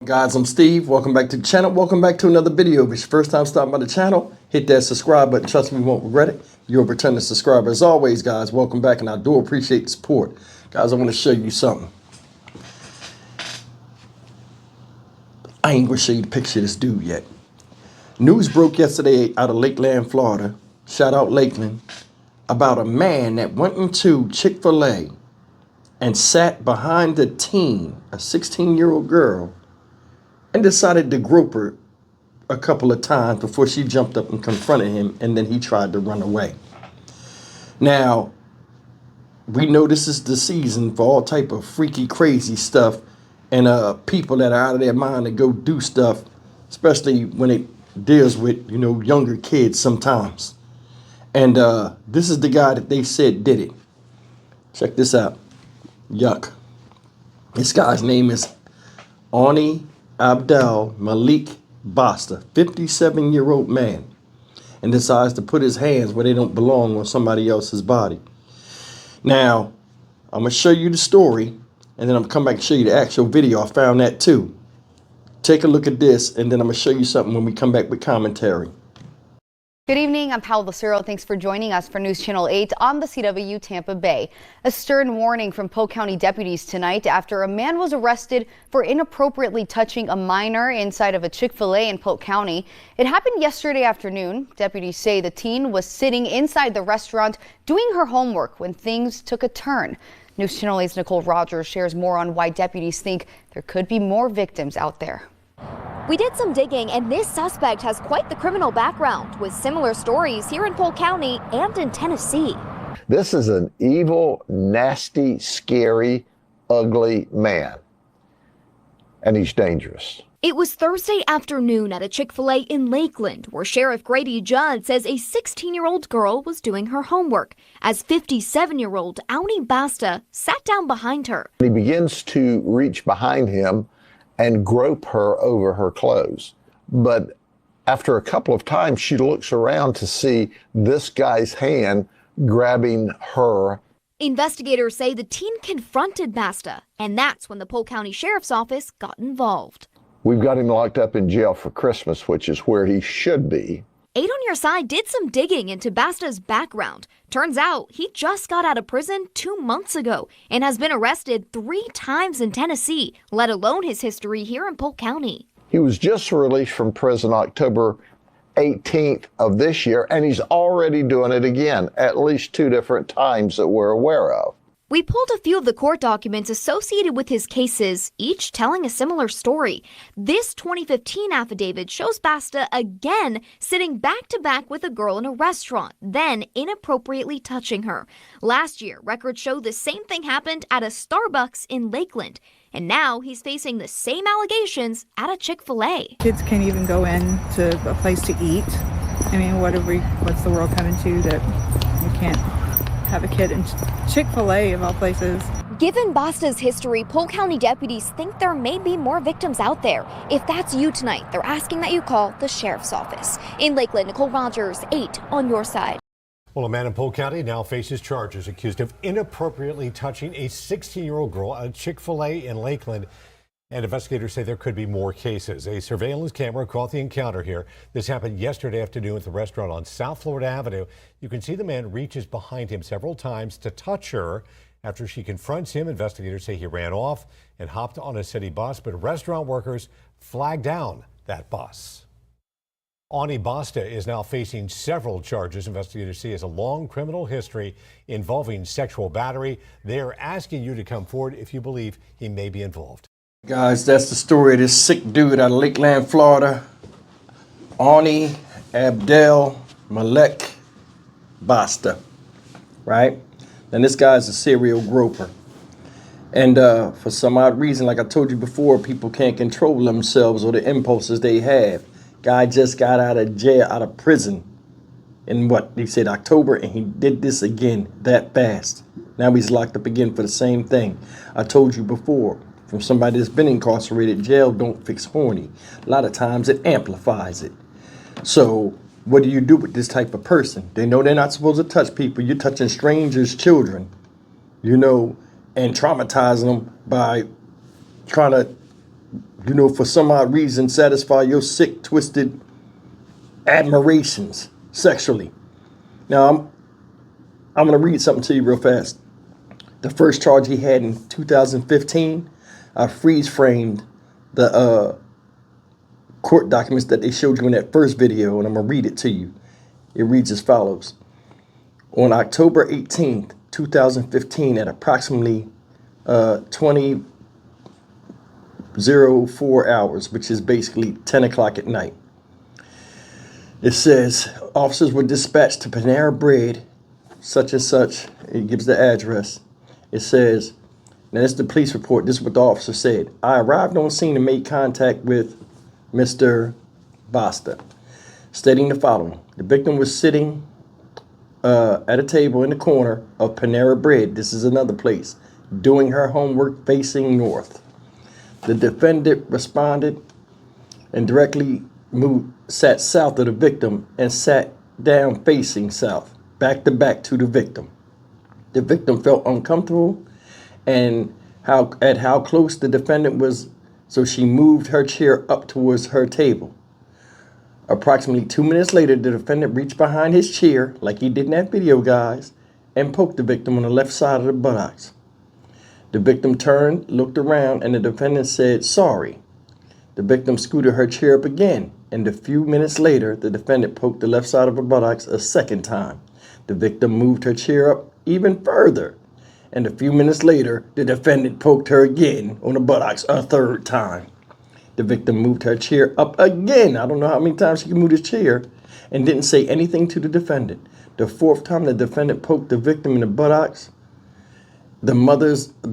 Guys, I'm Steve. Welcome back to the channel. Welcome back to another video. If it's your first time stopping by the channel, hit that subscribe button. Trust me, you won't regret it. You're a returning subscriber. As always, guys, welcome back, and I do appreciate the support. Guys, I want to show you something. I ain't going to show you the picture of this dude yet. News broke yesterday out of Lakeland, Florida. Shout out Lakeland. About a man that went into Chick-Fil-A and sat behind the teen, a 16-year-old girl, and decided to grope her a couple of times before she jumped up and confronted him, and then he tried to run away. Now, we know this is the season for all type of freaky, crazy stuff, and people that are out of their mind to go do stuff, especially when it deals with, younger kids sometimes. And this is the guy that they said did it. Check this out. Yuck. This guy's name is Ani Abdel Malik Basta, 57-year-old man, and decides to put his hands where they don't belong on somebody else's body. Now, I'm going to show you the story, and then I'm going to come back and show you the actual video. I found that too. Take a look at this, and then I'm going to show you something when we come back with commentary. Good evening, I'm Paola Lucero. Thanks for joining us for News Channel 8 on the CW Tampa Bay. A stern warning from Polk County deputies tonight after a man was arrested for inappropriately touching a minor inside of a Chick-Fil-A in Polk County. It happened yesterday afternoon. Deputies say the teen was sitting inside the restaurant doing her homework when things took a turn. News Channel 8's Nicole Rogers shares more on why deputies think there could be more victims out there. We did some digging, and this suspect has quite the criminal background, with similar stories here in Polk County and in Tennessee. This is an evil, nasty, scary, ugly man, and he's dangerous. It was Thursday afternoon at a Chick-fil-A in Lakeland, where Sheriff Grady Judd says a 16-year-old girl was doing her homework as 57-year-old Ani Basta sat down behind her. He begins to reach behind him and grope her over her clothes. But after a couple of times, she looks around to see this guy's hand grabbing her. Investigators say the teen confronted Basta, and that's when the Polk County Sheriff's Office got involved. We've got him locked up in jail for Christmas, which is where he should be. 8 on Your Side did some digging into Basta's background. Turns out he just got out of prison 2 months ago and has been arrested 3 times in Tennessee, let alone his history here in Polk County. He was just released from prison October 18th of this year, and he's already doing it again, at least 2 different times that we're aware of. We pulled a few of the court documents associated with his cases, each telling a similar story. This 2015 affidavit shows Basta again sitting back-to-back with a girl in a restaurant, then inappropriately touching her. Last year, records show the same thing happened at a Starbucks in Lakeland. And now he's facing the same allegations at a Chick-fil-A. Kids can't even go in to a place to eat. I mean, what's the world coming to that you can't have a kid in Chick-fil-A of all places? Given Basta's history, Polk County deputies think there may be more victims out there. If that's you tonight, they're asking that you call the Sheriff's Office. In Lakeland, Nicole Rogers, 8 on Your Side. Well, a man in Polk County now faces charges accused of inappropriately touching a 16-year-old girl at a Chick-fil-A in Lakeland. And investigators say there could be more cases. A surveillance camera caught the encounter here. This happened yesterday afternoon at the restaurant on South Florida Avenue. You can see the man reaches behind him several times to touch her. After she confronts him, investigators say he ran off and hopped on a city bus, but restaurant workers flagged down that bus. Ani Basta is now facing several charges. Investigators see as a long criminal history involving sexual battery. They are asking you to come forward if you believe he may be involved. Guys, that's the story of this sick dude out of Lakeland, Florida. Ani Abdel Malik Basta, right? And this guy's a serial groper. And for some odd reason, like I told you before, people can't control themselves or the impulses they have. Guy just got out of jail, out of prison in what they said October, and he did this again that fast. Now he's locked up again for the same thing. I told you before, from somebody that's been incarcerated, jail don't fix horny. A lot of times it amplifies it. So what do you do with this type of person? They know they're not supposed to touch people. You're touching strangers' children, and traumatizing them by trying to you know, for some odd reason, satisfy your sick, twisted admirations sexually. Now, I'm going to read something to you real fast. The first charge he had in 2015, I freeze framed the court documents that they showed you in that first video, and I'm going to read it to you. It reads as follows. On October 18th, 2015, at approximately 20:04 hours, which is basically 10 o'clock at night, it says officers were dispatched to Panera Bread, such and such. It gives the address. It says, now this is the police report. This is what the officer said. I arrived on scene and made contact with Mr. Basta, stating the following. The victim was sitting at a table in the corner of Panera Bread. This is another place, doing her homework facing north. The defendant responded and directly sat south of the victim and sat down facing south, back to back to the victim. The victim felt uncomfortable and how close the defendant was, so she moved her chair up towards her table. Approximately 2 minutes later, the defendant reached behind his chair, like he did in that video, guys, and poked the victim on the left side of the buttocks. The victim turned, looked around, and the defendant said, sorry. The victim scooted her chair up again, and a few minutes later, the defendant poked the left side of her buttocks a second time. The victim moved her chair up even further, and a few minutes later, the defendant poked her again on the buttocks a third time. The victim moved her chair up again. I don't know how many times she could move his chair, and didn't say anything to the defendant. The fourth time the defendant poked the victim in the buttocks, the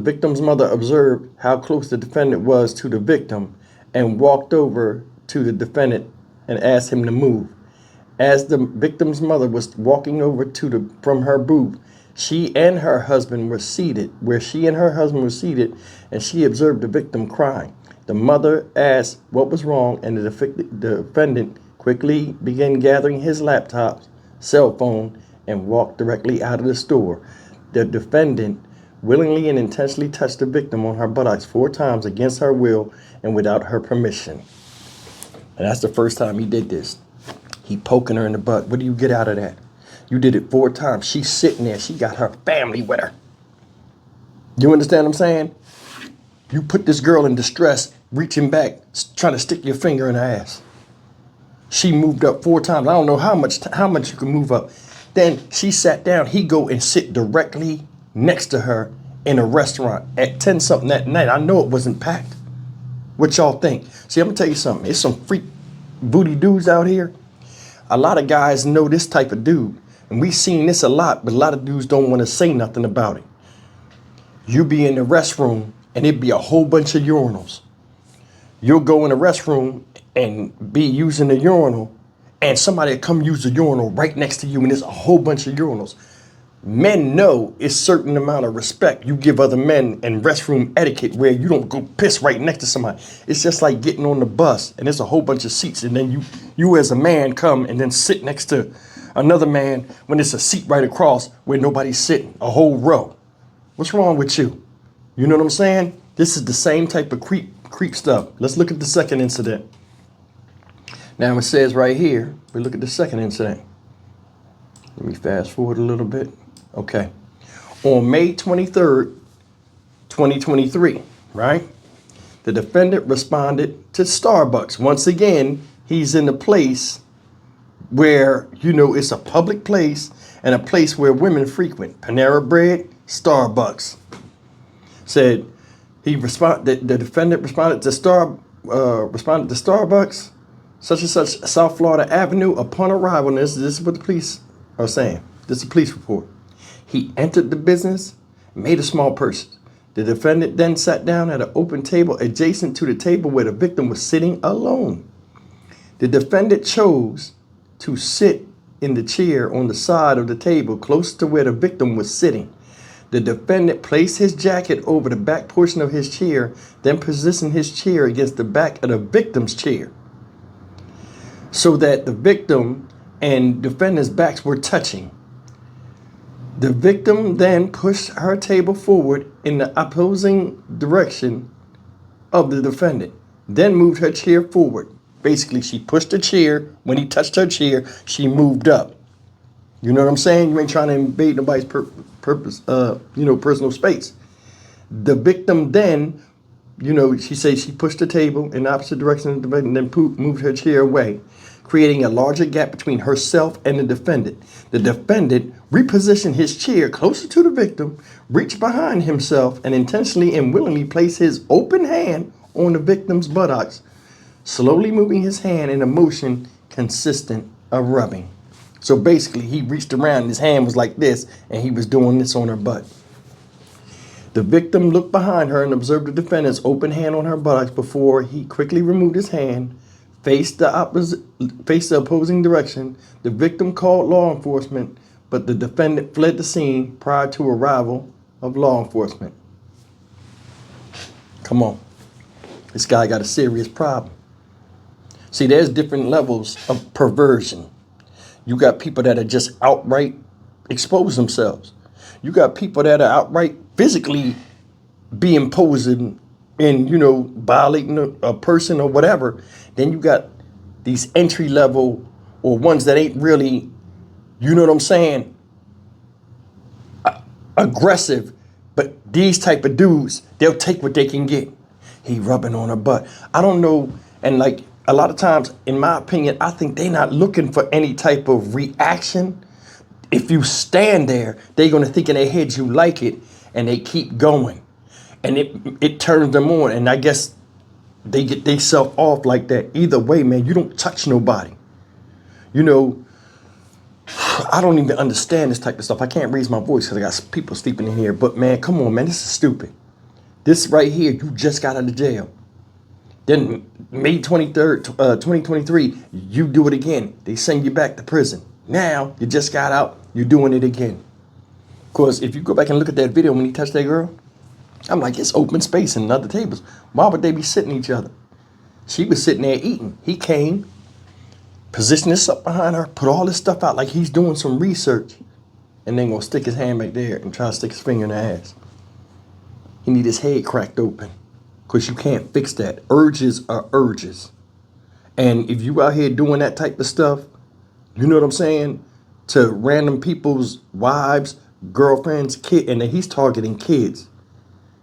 victim's mother observed how close the defendant was to the victim and walked over to the defendant and asked him to move. As the victim's mother was walking over from her booth, she and her husband were seated, and she observed the victim crying. The mother asked what was wrong, and the defendant quickly began gathering his laptop, cell phone, and walked directly out of the store. The defendant willingly and intentionally touched the victim on her buttocks 4 times against her will and without her permission. And that's the first time he did this. He poking her in the butt. What do you get out of that? You did it 4 times. She's sitting there. She got her family with her. You understand what I'm saying? You put this girl in distress, reaching back, trying to stick your finger in her ass. She moved up 4 times. I don't know how much you can move up. Then she sat down. He go and sit directly next to her in a restaurant at 10 something that night. I know it wasn't packed. What y'all think? See, I'm gonna tell you something. There's some freak booty dudes out here. A lot of guys know this type of dude, and we've seen this a lot, but a lot of dudes don't want to say nothing about it. You be in the restroom and it'd be a whole bunch of urinals. You'll go in the restroom and be using the urinal, and somebody will come use the urinal right next to you, and there's a whole bunch of urinals. Men know it's a certain amount of respect you give other men in restroom etiquette where you don't go piss right next to somebody. It's just like getting on the bus and there's a whole bunch of seats, and then you as a man come and then sit next to another man when there's a seat right across where nobody's sitting, a whole row. What's wrong with you? You know what I'm saying? This is the same type of creep stuff. Let's look at the second incident. Now it says right here, we look at the second incident. Let me fast forward a little bit. Okay. On May 23rd, 2023, right? The defendant responded to Starbucks. Once again, he's in a place where, you know, it's a public place and a place where women frequent. Panera Bread, Starbucks. Said the defendant responded to Starbucks, such and such, South Florida Avenue, upon arrival. This is what the police are saying. This is a police report. He entered the business, made a small purchase. The defendant then sat down at an open table adjacent to the table where the victim was sitting alone. The defendant chose to sit in the chair on the side of the table close to where the victim was sitting. The defendant placed his jacket over the back portion of his chair, then positioned his chair against the back of the victim's chair so that the victim and defendant's backs were touching. The victim then pushed her table forward in the opposing direction of the defendant. then moved her chair forward. Basically, she pushed the chair. When he touched her chair, she moved up. You know what I'm saying? You ain't trying to invade nobody's personal space. The victim then, she says she pushed the table in the opposite direction of the bed and then moved her chair away, creating a larger gap between herself and the defendant. The defendant repositioned his chair closer to the victim, reached behind himself, and intentionally and willingly placed his open hand on the victim's buttocks, slowly moving his hand in a motion consistent of rubbing. So basically, he reached around and his hand was like this, and he was doing this on her butt. The victim looked behind her and observed the defendant's open hand on her buttocks before he quickly removed his hand, faced the opposing direction. The victim called law enforcement, but the defendant fled the scene prior to arrival of law enforcement. Come on. This guy got a serious problem. See, there's different levels of perversion. You got people that are just outright expose themselves. You got people that are outright physically be imposing and, violating a person or whatever. Then you got these entry level or ones that ain't really, you know what I'm saying, aggressive. But these type of dudes, they'll take what they can get. He rubbing on her butt. I don't know. And like a lot of times, in my opinion, I think they're not looking for any type of reaction. If you stand there, they're going to think in their heads you like it, and they keep going. And it turns them on, and I guess they get themselves off like that. Either way, man, you don't touch nobody. I don't even understand this type of stuff. I can't raise my voice because I got people sleeping in here. But, man, come on, man, this is stupid. This right here, you just got out of jail. Then May 23rd, 2023, you do it again. They send you back to prison. Now, you just got out, you're doing it again. Of course, if you go back and look at that video when he touched that girl, I'm like, it's open space and other tables. Why would they be sitting each other? She was sitting there eating. He came, positioned himself behind her, put all this stuff out like he's doing some research, and then gonna stick his hand back there and try to stick his finger in her ass. He need his head cracked open, because you can't fix that. Urges are urges. And if you out here doing that type of stuff, you know what I'm saying, to random people's wives, girlfriends, kids, and then he's targeting kids.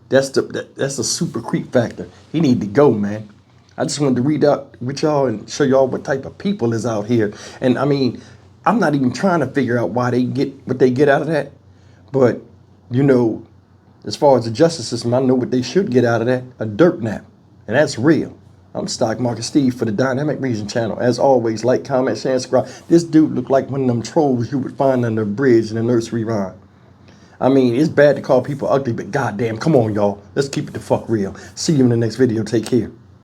That's the super creep factor. He need to go, man. I just wanted to read out with y'all and show y'all what type of people is out here. And I mean, I'm not even trying to figure out why they get what they get out of that. But, as far as the justice system, I know what they should get out of that. A dirt nap. And that's real. I'm Stock Market Steve for the Dynamic Region channel. As always, like, comment, share, and subscribe. This dude looked like one of them trolls you would find under a bridge in a nursery rhyme. I mean, it's bad to call people ugly, but goddamn, come on, y'all. Let's keep it the fuck real. See you in the next video. Take care.